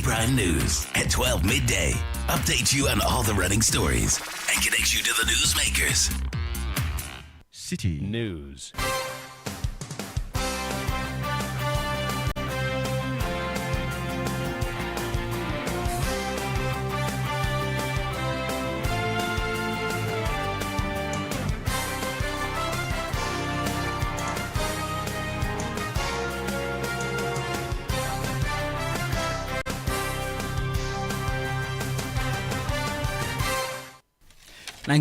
Citi Prime News at 12 midday. Update you on all the running stories and connect you to the newsmakers. Citi News. .3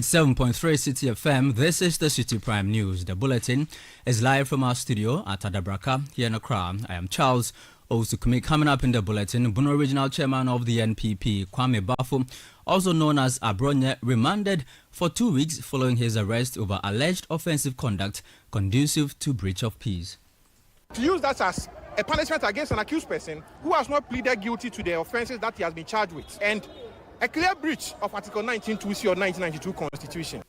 Citi FM. This is the Citi Prime News. The bulletin is live from our studio at Adabraka here in Accra. I am Charles Osukumi. Coming up in the bulletin, Bono Regional Chairman of the NPP, Kwame Bafo, also known as Abronye, remanded for 2 weeks following his arrest over alleged offensive conduct conducive to breach of peace. To use that as a punishment against an accused person who has not pleaded guilty to the offenses that he has been charged with, and a clear breach of Article 19(2)(c) or 1992 Constitution.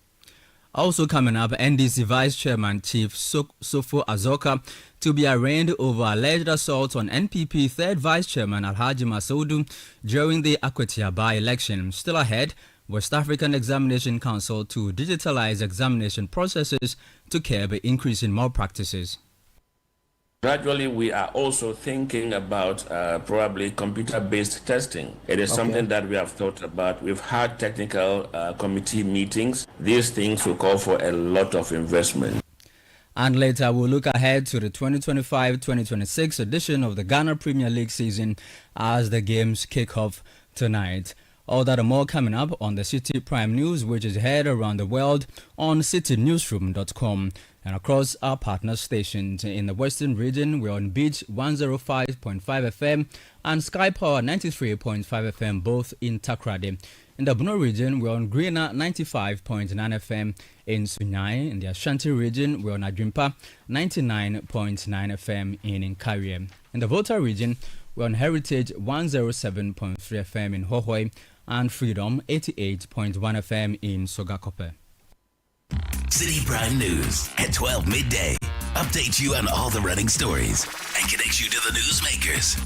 Also coming up, NDC Vice Chairman Chief Sofo Azoka to be arraigned over alleged assault on NPP third Vice Chairman Alhaji Masoudu during the Akwatia by-election. Still ahead, West African Examination Council to digitalize examination processes to curb increasing malpractices. Gradually, we are also thinking about probably computer-based testing. It is something that we have thought about. We've had technical committee meetings. These things will call for a lot of investment. And later, we'll look ahead to the 2025-2026 edition of the Ghana Premier League season as the games kick off tonight. All that and more coming up on the Citi Prime News, which is heard around the world on citinewsroom.com and across our partner stations. In the Western region, we're on Beach 105.5 FM and Sky Power 93.5 FM, both in Takrade. In the Bono region, we're on Greener 95.9 FM in Sunyai. In the Ashanti region, we're on Adwimpa 99.9 FM in Nkariye. In the Volta region, we're on Heritage 107.3 FM in Hohoi and Freedom 88.1 FM in Sogakope. Citi Prime News at 12 midday. Update you on all the running stories and connect you to the newsmakers.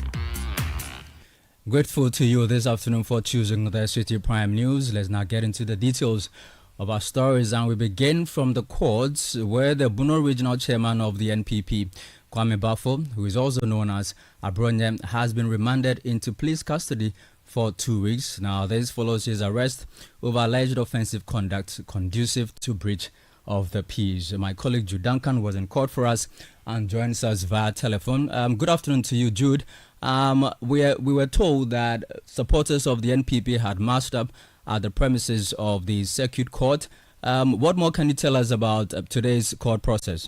Grateful to you this afternoon for choosing the Citi Prime News. Let's now get into the details of our stories, and we begin from the courts where the Bono Regional Chairman of the NPP, Kwame Bafo, who is also known as Abronye, has been remanded into police custody for 2 weeks. Now, this follows his arrest over alleged offensive conduct conducive to breach of the peace. My colleague Jude Duncan was in court for us and joins us via telephone. Good afternoon to you, Jude. We were told that supporters of the NPP had marched up at the premises of the circuit court. What more can you tell us about today's court process?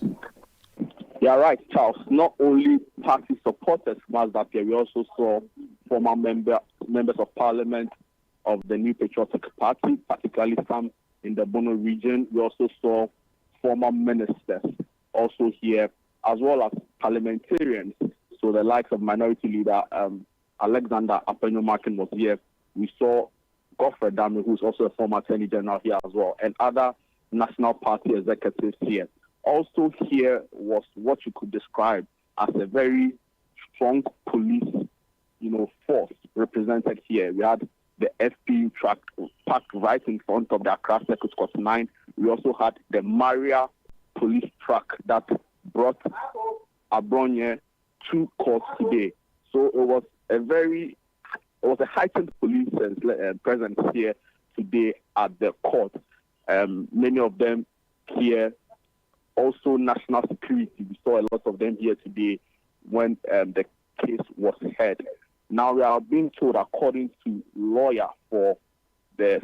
Yeah, right, Charles. Not only party supporters marched up here, we also saw former members of parliament of the New Patriotic Party, particularly some in the Bono region. We also saw former ministers also here, as well as parliamentarians. So the likes of Minority Leader Alexander Apenyo-Markin was here. We saw Godfrey Dame, who's also a former Attorney General, here as well, and other National Party executives here. Also here was what you could describe as a very strong police, force represented here. We had the FP truck parked right in front of the Accra Circuit Court 9. We also had the Maria police truck that brought Abronye to court today. So it was a heightened police presence here today at the court. Many of them here, also national security. We saw a lot of them here today when the case was heard. Now we are being told, according to lawyer for the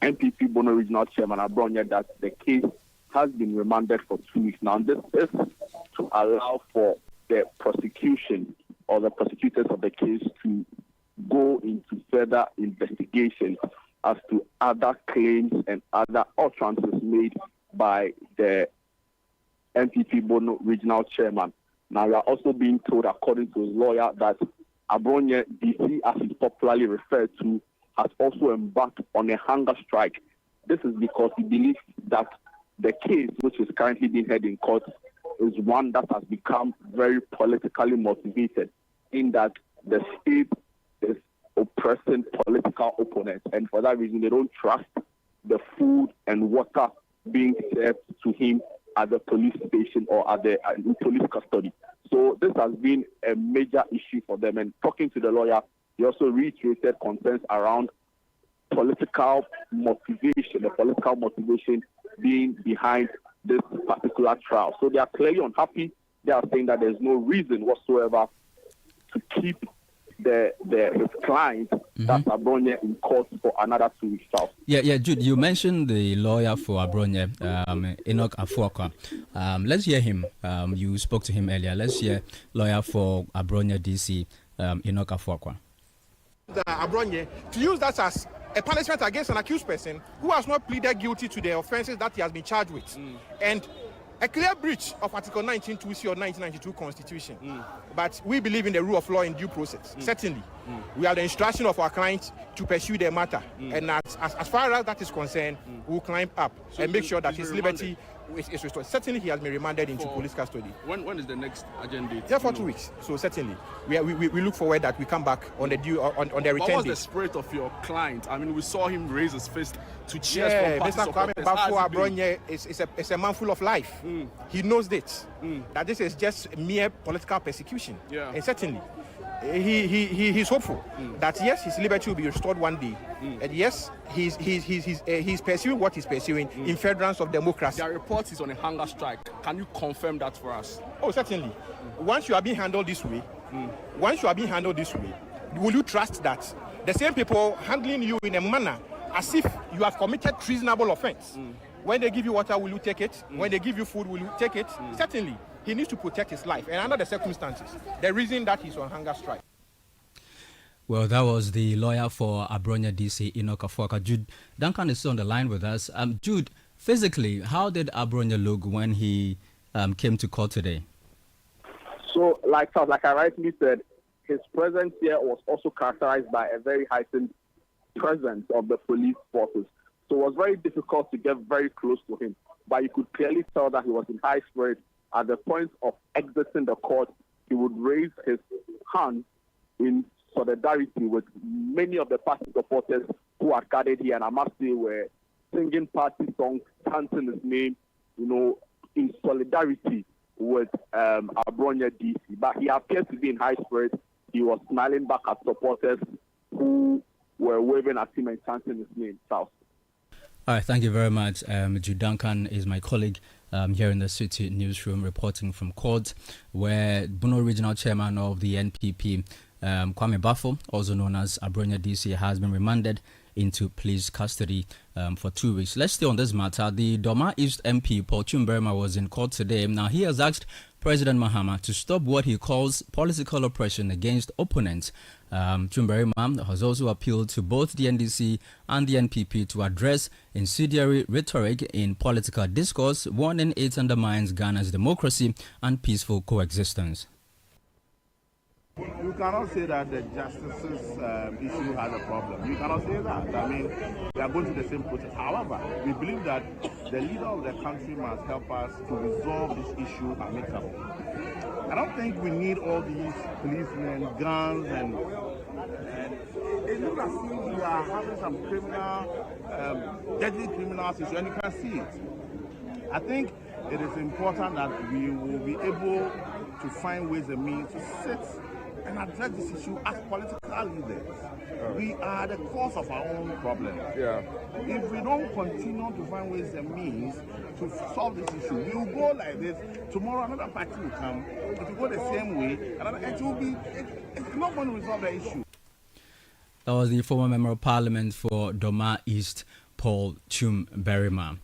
NPP Bono Regional Chairman Abronye, that the case has been remanded for 2 weeks. Now this is to allow for the prosecution or the prosecutors of the case to go into further investigation as to other claims and other utterances made by the NPP Bono Regional Chairman. Now, we are also being told, according to his lawyer, that Abronye, DC, as he's popularly referred to, has also embarked on a hunger strike. This is because he believes that the case, which is currently being heard in court, is one that has become very politically motivated. in that the state is oppressing political opponents, and for that reason, they don't trust the food and water being served to him at the police station or at the police custody. So this has been a major issue for them. And talking to the lawyer, he also reiterated concerns around political motivation, the political motivation being behind this particular trial. So they are clearly unhappy. They are saying that there's no reason whatsoever to keep his client, that's Abronye, in court for another 2 weeks. Yeah, Jude, you mentioned the lawyer for Abronye, Enoch Afuakwa. Let's hear him. You spoke to him earlier. Let's hear lawyer for Abronye DC, Enoch Afuakwa. Abronye, to use that as a punishment against an accused person who has not pleaded guilty to the offences that he has been charged with. And a clear breach of Article 19(2)(c) or 1992 Constitution. But we believe in the rule of law in due process. Certainly, we have the instruction of our clients to pursue their matter. And as far as that is concerned, we will climb up and make sure that his liberty is restored. Certainly, he has been remanded into police custody. When is the next agenda? Yeah, for 2 weeks. So certainly, we look forward that we come back on the due on the return date. What was the spirit of your client? I mean, we saw him raise his fist to cheers from party Mr. Kwame supporters. Bafo Abronye is a man full of life. He knows this, that this is just mere political persecution. Yeah. And certainly, he's hopeful that yes, his liberty will be restored one day, and yes, he's pursuing what he's pursuing in furtherance of democracy. There are reports he's on a hunger strike. Can you confirm that for us? Oh, certainly. Once you are being handled this way, will you trust that the same people handling you in a manner as if you have committed treasonable offense? When they give you water, will you take it? When they give you food, will you take it? Certainly. He needs to protect his life, and under the circumstances, the reason that he's on hunger strike. Well, that was the lawyer for Abronye DC, Enoch Afuakwa. Jude Duncan is still on the line with us. Jude, physically, how did Abronye look when he came to court today? So, like I rightly said, his presence here was also characterized by a very heightened presence of the police forces. So it was very difficult to get very close to him. But you could clearly tell that he was in high spirits. At the point of exiting the court, he would raise his hand in solidarity with many of the party supporters who are gathered here, and I must say were singing party songs, chanting his name, in solidarity with Abronye DC. But he appeared to be in high spirits. He was smiling back at supporters who were waving at him and chanting his name. South. All right, thank you very much. Jude Duncan is my colleague here in the Citi Newsroom, reporting from court, where Bono Regional Chairman of the NPP, Kwame Bafo, also known as Abronye DC, has been remanded into police custody for 2 weeks. Let's stay on this matter. The Doma East MP, Paul Chumberima, was in court today. Now, he has asked President Mahama to stop what he calls political oppression against opponents. Chumberima has also appealed to both the NDC and the NPP to address incendiary rhetoric in political discourse, warning it undermines Ghana's democracy and peaceful coexistence. You cannot say that the justices issue has a problem. You cannot say that. I mean, we are going through the same process. However, we believe that the leader of the country must help us to resolve this issue amicably. I don't think we need all these policemen, guns, and it looks as if we are having some criminal, deadly criminal situation, and you can see it. I think it is important that we will be able to find ways and means to sit and address this issue as political leaders. We are the cause of our own problem. If we don't continue to find ways and means to solve this issue, we will go like this. Tomorrow another party will come. It will go the same way. It's not going to resolve the issue. That was the former Member of Parliament for Doma East, Paul Chumberima.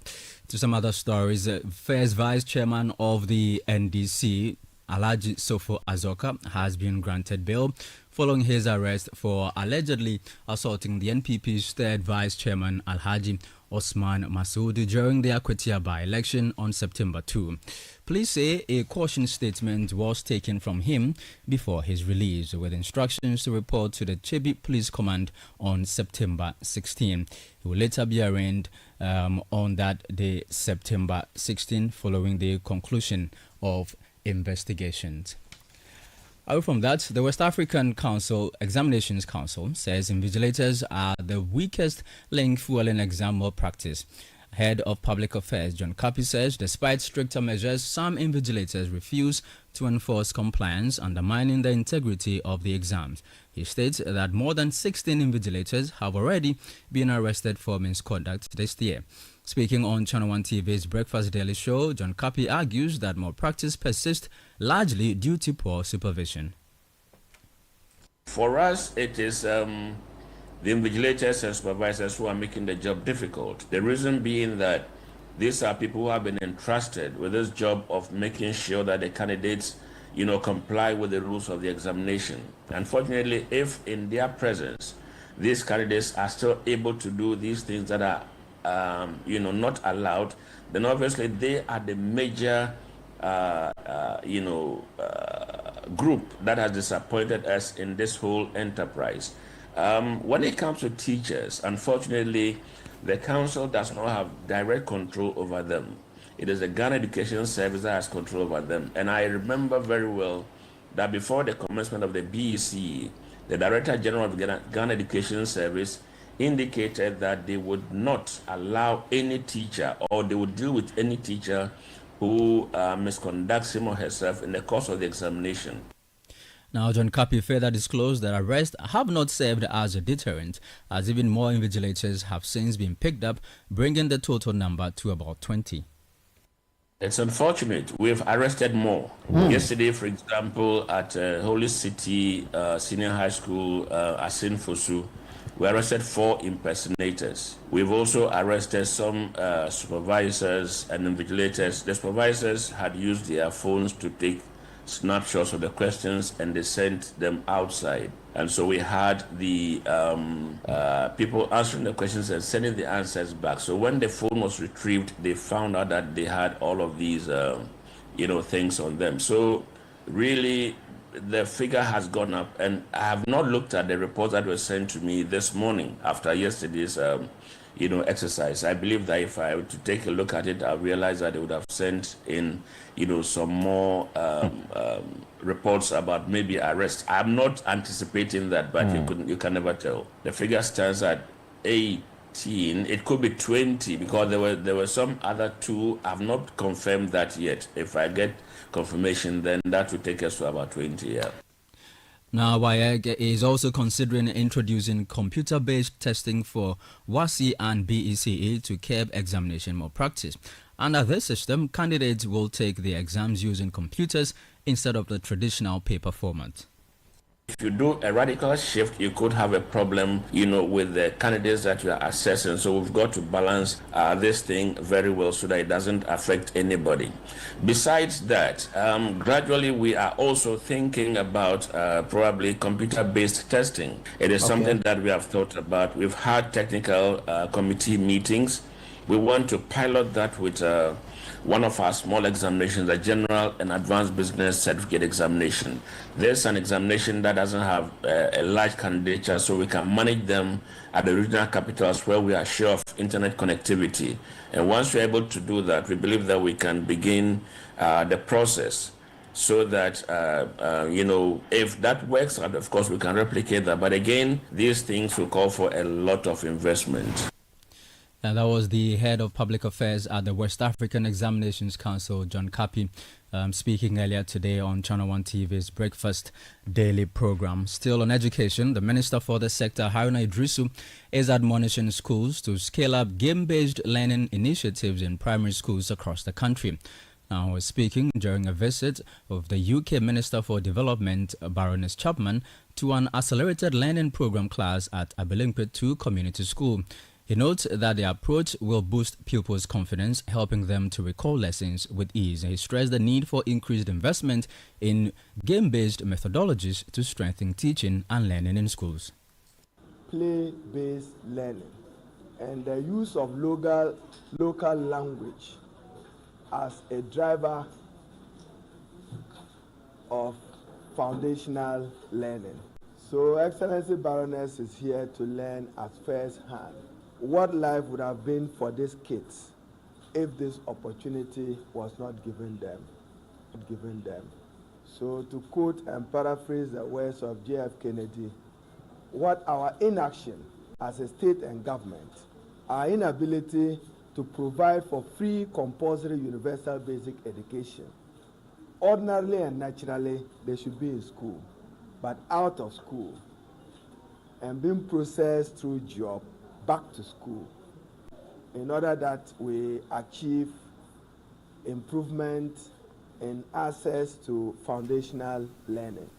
To some other stories, first Vice Chairman of the NDC, Alhaji Sofo Azoka, has been granted bail following his arrest for allegedly assaulting the NPP's third Vice Chairman, Alhaji Osman Masoud, during the Akwatia by-election on September 2. Police say a caution statement was taken from him before his release, with instructions to report to the Chebi Police Command on September 16. He will later be arraigned on that day, September 16, following the conclusion of investigations. Away from that, the West African Examinations Council says invigilators are the weakest link fueling exam malpractice. Head of Public Affairs John Kapi says despite stricter measures, some invigilators refuse to enforce compliance, undermining the integrity of the exams. He states that more than 16 invigilators have already been arrested for misconduct this year. Speaking on Channel 1 TV's Breakfast Daily Show, John Kapi argues that malpractice persists largely due to poor supervision. For us, it is the invigilators and supervisors who are making the job difficult. The reason being that these are people who have been entrusted with this job of making sure that the candidates, comply with the rules of the examination. Unfortunately, if in their presence, these candidates are still able to do these things that are, not allowed, then obviously they are the major, group that has disappointed us in this whole enterprise. When it comes to teachers, unfortunately, the council does not have direct control over them. It is the Ghana Education Service that has control over them. And I remember very well that before the commencement of the BEC, the Director General of the Ghana Education Service indicated that they would not allow any teacher, or they would deal with any teacher who misconducts him or herself in the course of the examination. Now, John Kapi further disclosed that arrests have not served as a deterrent, as even more invigilators have since been picked up, bringing the total number to about 20. It's unfortunate. We've arrested more. Yesterday, for example, at Holy City Senior High School, Asin Fosu, we arrested 4 impersonators. We've also arrested some supervisors and invigilators. The supervisors had used their phones to take snapshots of the questions and they sent them outside. And so we had the people answering the questions and sending the answers back. So when the phone was retrieved, they found out that they had all of these, things on them. So really, the figure has gone up. And I have not looked at the reports that were sent to me this morning after yesterday's, exercise. I believe that if I were to take a look at it, I realize that they would have sent in, some more reports about maybe arrest. I'm not anticipating that, but you can never tell. The figure stands at 18. It could be 20 because there were some other 2. I've not confirmed that yet. If I get confirmation, then that will take us to about 20. Yeah. Now, WAEC is also considering introducing computer-based testing for WASI and BECE to curb examination malpractice. Under this system, candidates will take the exams using computers instead of the traditional paper format. If you do a radical shift, you could have a problem, with the candidates that you are assessing. So we've got to balance this thing very well so that it doesn't affect anybody. Besides that, gradually we are also thinking about probably computer-based testing. It is something that we have thought about. We've had technical committee meetings. We want to pilot that with one of our small examinations, the General and Advanced Business Certificate examination. There's an examination that doesn't have a large candidature, so we can manage them at the regional capitals where we are sure of internet connectivity. And once we're able to do that, we believe that we can begin the process so that, if that works out, of course, we can replicate that. But again, these things will call for a lot of investment. And that was the head of public affairs at the West African Examinations Council, John Kapi, speaking earlier today on Channel 1 TV's Breakfast Daily program. Still on education, the Minister for the sector, Haruna Idrisu, is admonishing schools to scale up game-based learning initiatives in primary schools across the country. Now, speaking during a visit of the UK Minister for Development, Baroness Chapman, to an accelerated learning program class at Abilimpe 2 Community School. He notes that the approach will boost pupils' confidence, helping them to recall lessons with ease. He stressed the need for increased investment in game-based methodologies to strengthen teaching and learning in schools. Play-based learning and the use of local language as a driver of foundational learning. So Excellency Baroness is here to learn at first hand what life would have been for these kids if this opportunity was not given them. So to quote and paraphrase the words of J.F. Kennedy, what our inaction as a state and government, our inability to provide for free compulsory universal basic education. Ordinarily and naturally, they should be in school, but out of school and being processed through job back to school in order that we achieve improvement in access to foundational learning.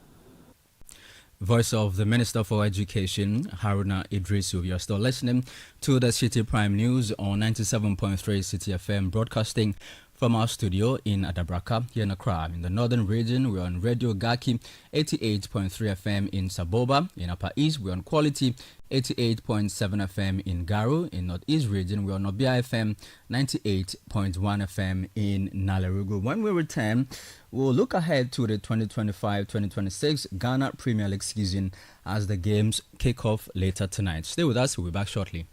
Voice of the Minister for Education, Haruna Idrisu. You're still listening to the City Prime News on 97.3 City FM, broadcasting from our studio in Adabraka, here in Accra. In the northern region, we're on Radio Gaki, 88.3 FM in Saboba. In Upper East, we're on Quality, 88.7 FM in Garu. In Northeast region, we're on Obia FM, 98.1 FM in Nalerugu. When we return, we'll look ahead to the 2025-2026 Ghana Premier League season as the games kick off later tonight. Stay with us, we'll be back shortly.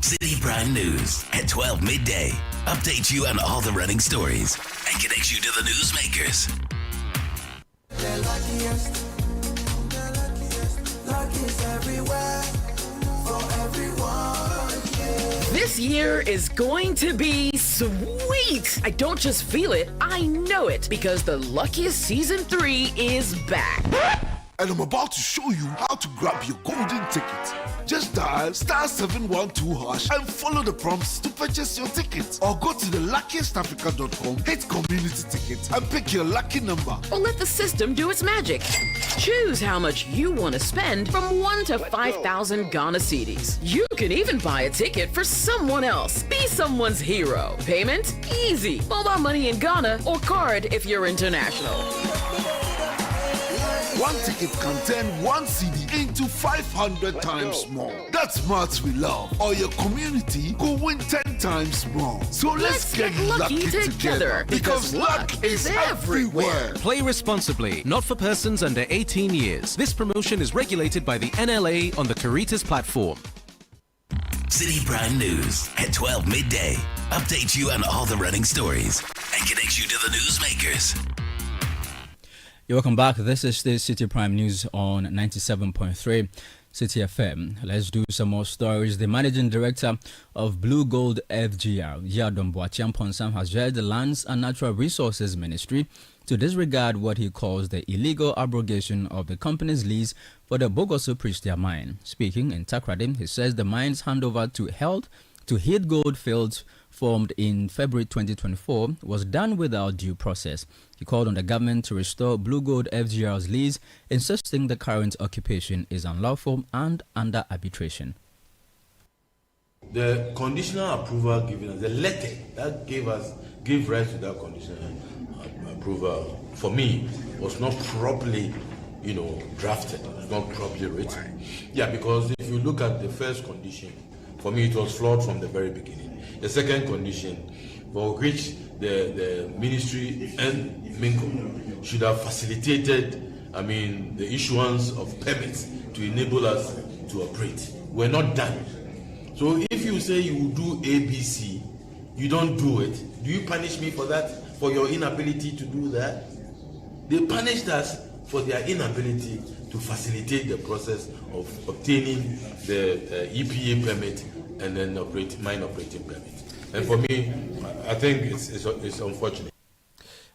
City Prime News at 12 midday. Update you on all the running stories and connect you to the newsmakers. Lucky's everywhere for everyone. Yeah. This year is going to be sweet. I don't just feel it, I know it, because the Luckiest Season 3 is back. And I'm about to show you how to grab your golden ticket. Just dial *712# and follow the prompts to purchase your ticket. Or go to theluckiestafrica.com, hit community tickets, and pick your lucky number. Or let the system do its magic. Choose how much you want to spend from 1 to 5,000 Ghana cedis. You can even buy a ticket for someone else. Be someone's hero. Payment? Easy. Mobile money in Ghana or card if you're international. One ticket can turn 1 CD into 500 times more. That's maths we love. Or your community could win 10 times more. So let's get lucky together because luck is everywhere. Play responsibly. Not for persons under 18 years. This promotion is regulated by the NLA on the Caritas platform. City Prime News at 12 midday. Update you on all the running stories and connect you to the newsmakers. Welcome back. This is the City Prime News on 97.3 City FM. Let's do some more stories. The Managing Director of Blue Gold FGR, Yadom Boachiam, has urged the Lands and Natural Resources Ministry to disregard what he calls the illegal abrogation of the company's lease for the Bogoso Pristia mine. Speaking in Takrady, he says the mine's handover to Heath Gold Fields formed in February 2024 was done without due process. He called on the government to restore Blue Gold FGR's lease, insisting the current occupation is unlawful and under arbitration. The conditional approval given us, the letter that gave rise to that conditional approval, for me, was not properly, drafted. It was not properly written. Yeah, because if you look at the first condition, for me, it was flawed from the very beginning. The second condition, for which the ministry and Minko should have facilitated, the issuance of permits to enable us to operate, were not done. So if you say you will do ABC, you don't do it. Do you punish me for that, for your inability to do that? They punished us for their inability to facilitate the process of obtaining the EPA permit and then mine operating permit. And for me, I think it's unfortunate.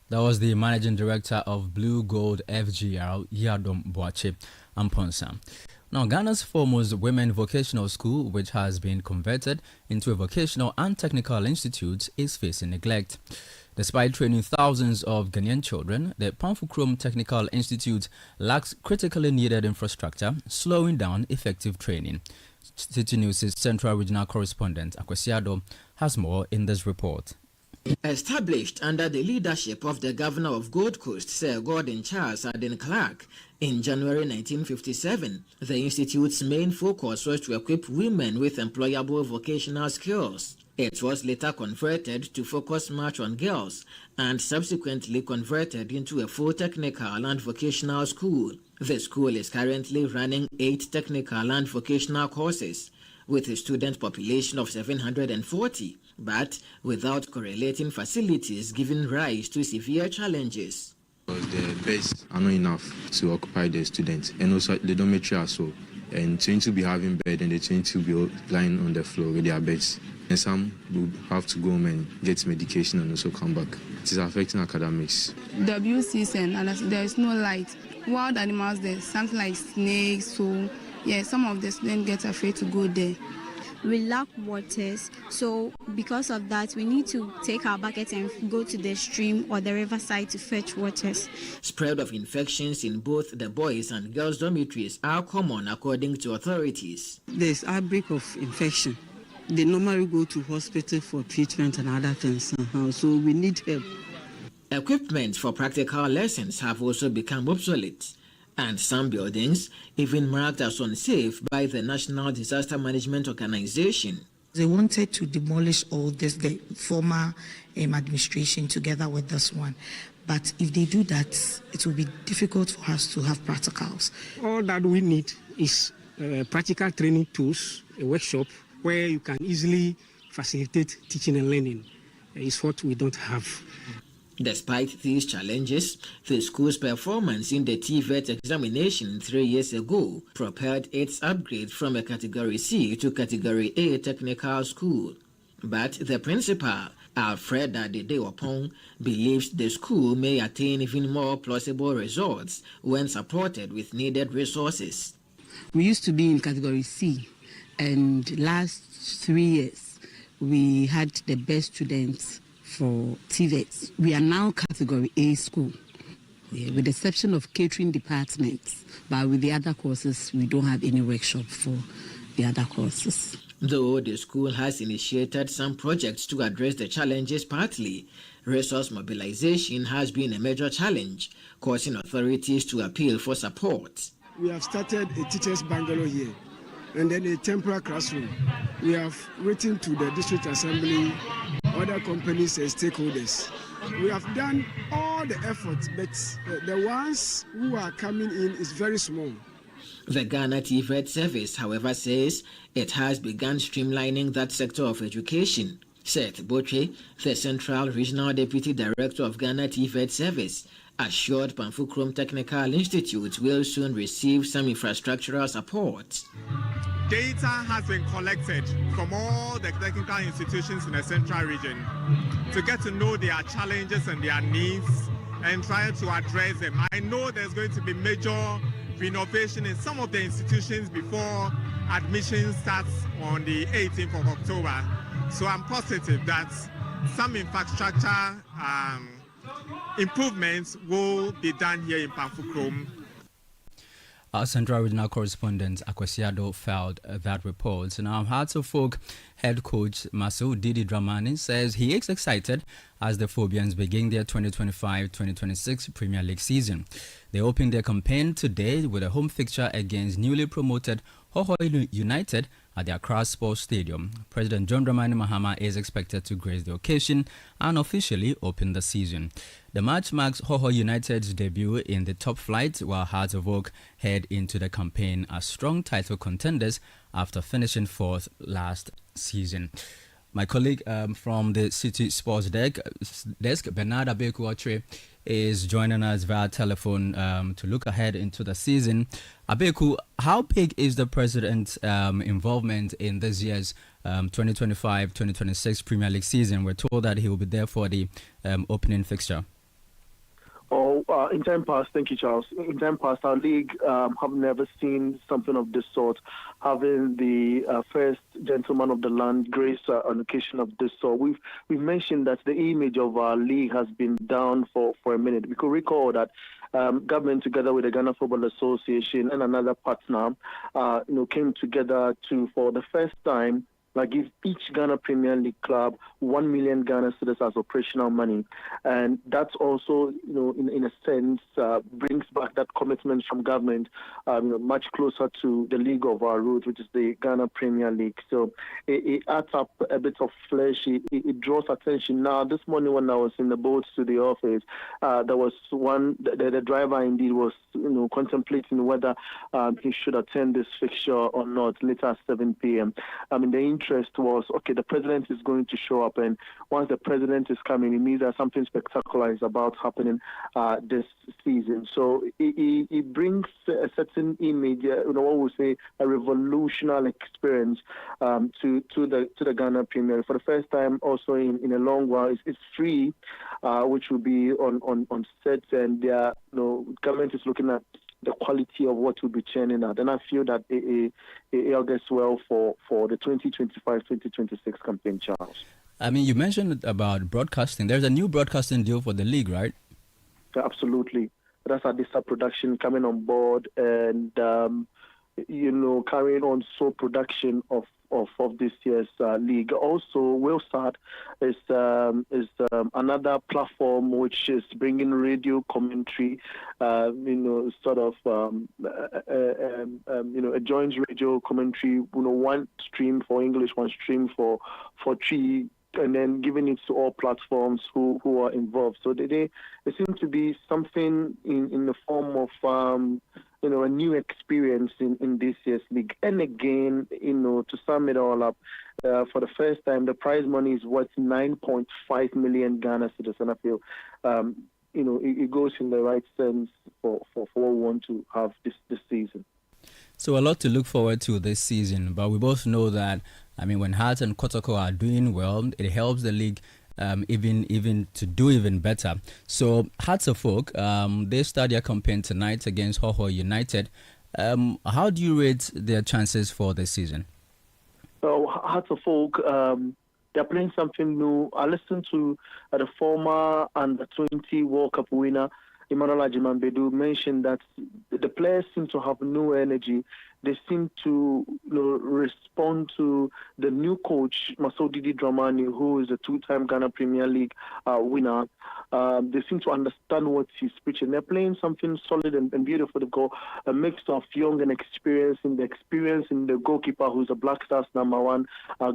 That was the Managing Director of Blue Gold FGR, Yadom Boache Amponsa. Now, Ghana's foremost women vocational school, which has been converted into a vocational and technical institute, is facing neglect. Despite training thousands of Ghanaian children, the Pamfukrom Technical Institute lacks critically needed infrastructure, slowing down effective training. City News' Central Regional Correspondent Akwesiado has more in this report. Established under the leadership of the Governor of Gold Coast, Sir Gordon Charles Aden Clark, in January 1957, the Institute's main focus was to equip women with employable vocational skills. It was later converted to focus much on girls and subsequently converted into a full technical and vocational school. The school is currently running 8 technical and vocational courses with a student population of 740, but without correlating facilities giving rise to severe challenges. the beds are not enough to occupy the students, and also the dormitory as well. And 20 will be having bed, and the 20 will be lying on the floor with their beds. And some will have to go home and get medication and also come back. It is affecting academics. WC and there is no light. Wild animals there, something like snakes. So yeah, some of the students get afraid to go there. We lack waters, so because of that, we need to take our buckets and go to the stream or the riverside to fetch waters. Spread of infections in both the boys and girls' dormitories are common according to authorities. There's outbreak of infection. They normally go to hospital for treatment and other things, so we need help. Equipment for practical lessons have also become obsolete, and some buildings even marked as unsafe by the National Disaster Management Organization. They wanted to demolish all this, the former administration together with this one. But if they do that, it will be difficult for us to have practicals. All that we need is practical training tools, a workshop where you can easily facilitate teaching and learning. Is what we don't have. Despite these challenges, the school's performance in the TVET examination 3 years ago propelled its upgrade from a Category C to Category A technical school. But the principal, Alfreda Dedeopong, believes the school may attain even more plausible results when supported with needed resources. We used to be in Category C, and last 3 years we had the best students for TVET. We are now Category A school, with the exception of catering departments, but with the other courses, we don't have any workshop for the other courses. Though the school has initiated some projects to address the challenges partly, resource mobilization has been a major challenge, causing authorities to appeal for support. We have started a teachers' bungalow here, and then a temporary classroom. We have written to the district assembly, other companies and stakeholders. We have done all the efforts, but the ones who are coming in is very small. The Ghana TVET service, however, says it has begun streamlining that sector of education. Seth Botre, the Central Regional Deputy Director of Ghana TVET service, assured Pamfukrom Technical Institute will soon receive some infrastructural support. Data has been collected from all the technical institutions in the central region to get to know their challenges and their needs and try to address them. I know there's going to be major renovation in some of the institutions before admission starts on the 18th of October. So I'm positive that some infrastructure improvements will be done here in Pamfukrom. Our Central Regional Correspondent Akwasiado filed that report. Now, Hearts of Folk head coach Masoud Didi Dramani says he is excited as the Phobians begin their 2025-2026 Premier League season. They opened their campaign today with a home fixture against newly promoted Hohoi United at the Accra Sports Stadium. President John Dramani Mahama is expected to grace the occasion and officially open the season. The match marks Hohoi United's debut in the top flight, while Hearts of Oak head into the campaign as strong title contenders after finishing fourth last season. My colleague from the Citi Sports desk, Bernard Abeku-Ochre, is joining us via telephone to look ahead into the season. Abeku, how big is the president's involvement in this year's 2025-2026 Premier League season? We're told that he will be there for the opening fixture. In time past, thank you, Charles. In time past, our league have never seen something of this sort, having the first gentleman of the land grace on occasion of this sort. We've mentioned that the image of our league has been down for a minute. We could recall that government, together with the Ghana Football Association and another partner, came together to, for the first time, give each Ghana Premier League club 1 million Ghana cedis as operational money. And that's also, in a sense, brings back that commitment from government, much closer to the league of our roots, which is the Ghana Premier League. So it adds up a bit of flesh. It draws attention. Now, this morning when I was in the boat to the office, there was the driver indeed was, contemplating whether he should attend this fixture or not later at 7 p.m. The interest was, okay, the president is going to show up, and once the president is coming, it means that something spectacular is about happening this season. So it brings a certain image, what we say, a revolutionary experience to the Ghana Premier. For the first time, also in a long while, it's free, which will be on set, and government is looking at the quality of what will be churning out. And I feel that it augurs well for the 2025-2026 campaign, Charles. I mean, you mentioned about broadcasting. There's a new broadcasting deal for the league, right? Yeah, absolutely. That's Adisa Production coming on board and, carrying on sole production of this year's league. Also, Wilsat is another platform which is bringing radio commentary, a joint radio commentary, one stream for English, one stream for Tree, and then giving it to all platforms who are involved. So there seems to be something in the form of a new experience in this year's league. And again, to sum it all up, for the first time, the prize money is worth 9.5 million Ghana cedis, and I feel it goes in the right sense for what we want to have this season. So a lot to look forward to this season, but we both know that, when Hearts and Kotoko are doing well, it helps the league even to do even better. So Hearts of Oak, they start their campaign tonight against Hoho United. How do you rate their chances for this season? Hearts of Oak, they're playing something new. I listened to the former Under-20 World Cup winner, Emmanuel Ajimambedu, mentioned that the players seem to have new energy. They seem to respond to the new coach, Masoudidi Dramani, who is a two-time Ghana Premier League winner. They seem to understand what he's preaching. They're playing something solid and beautiful. They've got a mix of young and experience in the goalkeeper, who's a Black Stars #1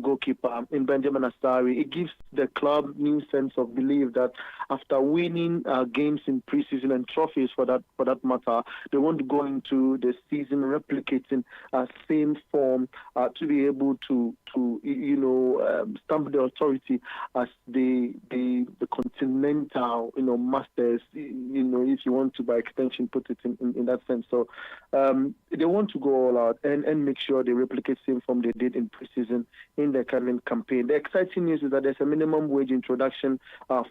goalkeeper, in Benjamin Asari. It gives the club new sense of belief that after winning games in preseason and trophies for that matter, they want to go into the season replicating same form to be able to stamp the authority as the continental masters, if you want to by extension put it in that sense. So they want to go all out and make sure they replicate same form they did in preseason in their current campaign. The exciting news is that there's a minimum wage introduction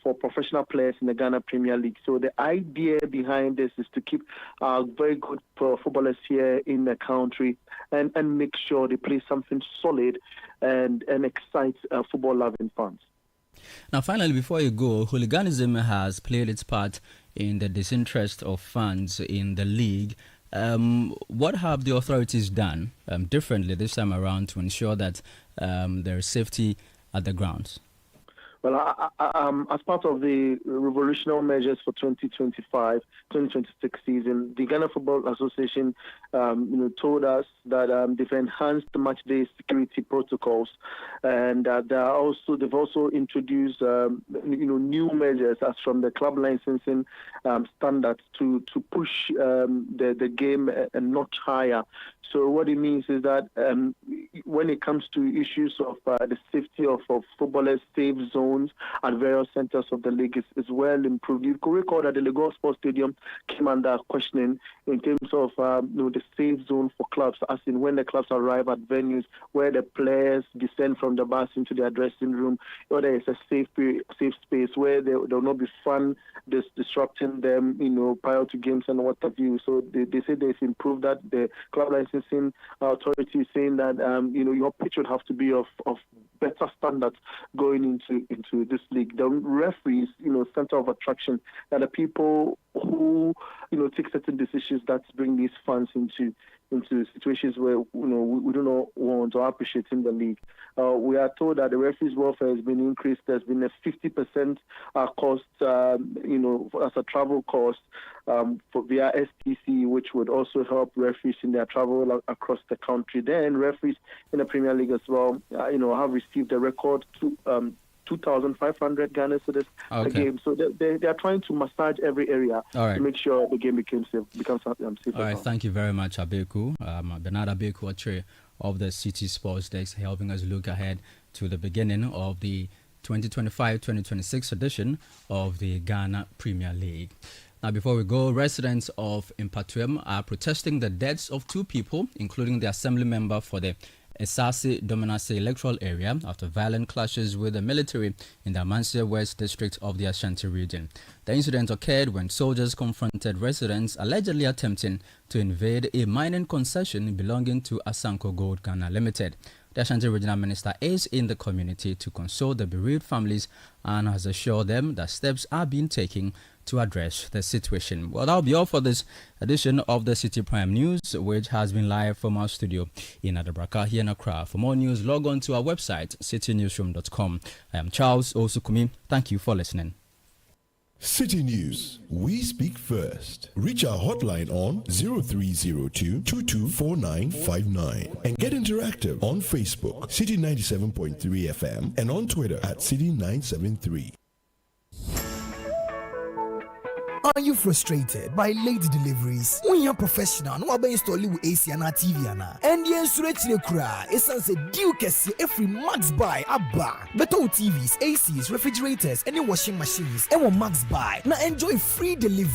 for professional players in the Ghana Premier League. So the idea behind this is to keep very good footballers here in the country and make sure they play something solid and excite football-loving fans. Now, finally, before you go, hooliganism has played its part in the disinterest of fans in the league. What have the authorities done differently this time around to ensure that there is safety at the grounds? Well, as part of the revolutionary measures for 2025-2026 season, the Ghana Football Association, told us that they've enhanced the match day security protocols, and they've also introduced, new measures as from the club licensing standards to push the game a notch higher. So what it means is that when it comes to issues of the safety of footballers, safe zones at various centers of the league is well improved. You could recall that the Lagos Sports Stadium came under questioning in terms of the safe zone for clubs, as in when the clubs arrive at venues where the players descend from the bus into their dressing room, or there is a safe space where there will not be fun disrupting them, prior to games and what have you. So they say they've improved that. The club licensing authority is saying that your pitch would have to be of better standards going into this league. The referees, center of attraction, are the people who take certain decisions that bring these fans into situations where we do not want or appreciate in the league. We are told that the referees' welfare has been increased. There's been a 50% cost, as a travel cost via STC, which would also help referees in their travel across the country. Then referees in the Premier League as well, have received a record 2,500 Ghana cedis a game. So they are trying to massage every area to make sure the game becomes safe. All right, thank you very much, Abeku. Bernard Abeku, chair of the Citi Sports Desk, helping us look ahead to the beginning of the 2025-2026 edition of the Ghana Premier League. Now, before we go, residents of Impatuem are protesting the deaths of 2 people, including the assembly member for the Esase Dominase electoral area, after violent clashes with the military in the Amansia West district of the Ashanti region. The incident occurred when soldiers confronted residents allegedly attempting to invade a mining concession belonging to Asanko Gold Ghana Limited. The Ashanti Regional Minister is in the community to console the bereaved families and has assured them that steps are being taken to address the situation. Well, that'll be all for this edition of the Citi Prime News, which has been live from our studio in Adabraka here in Accra. For more news, log on to our website, citinewsroom.com. I am Charles Osukumi. Thank you for listening. Citi News, we speak first. Reach our hotline on 0302 224959 and get interactive on Facebook, Citi 97.3 FM, and on Twitter at Citi 973. Are you frustrated by late deliveries? When you're professional, no one install you AC and TV and the insurance kura. Essence due kesi every max buy abba. Better TVs, ACs, refrigerators, any washing machines. And Max buy. Now enjoy free delivery.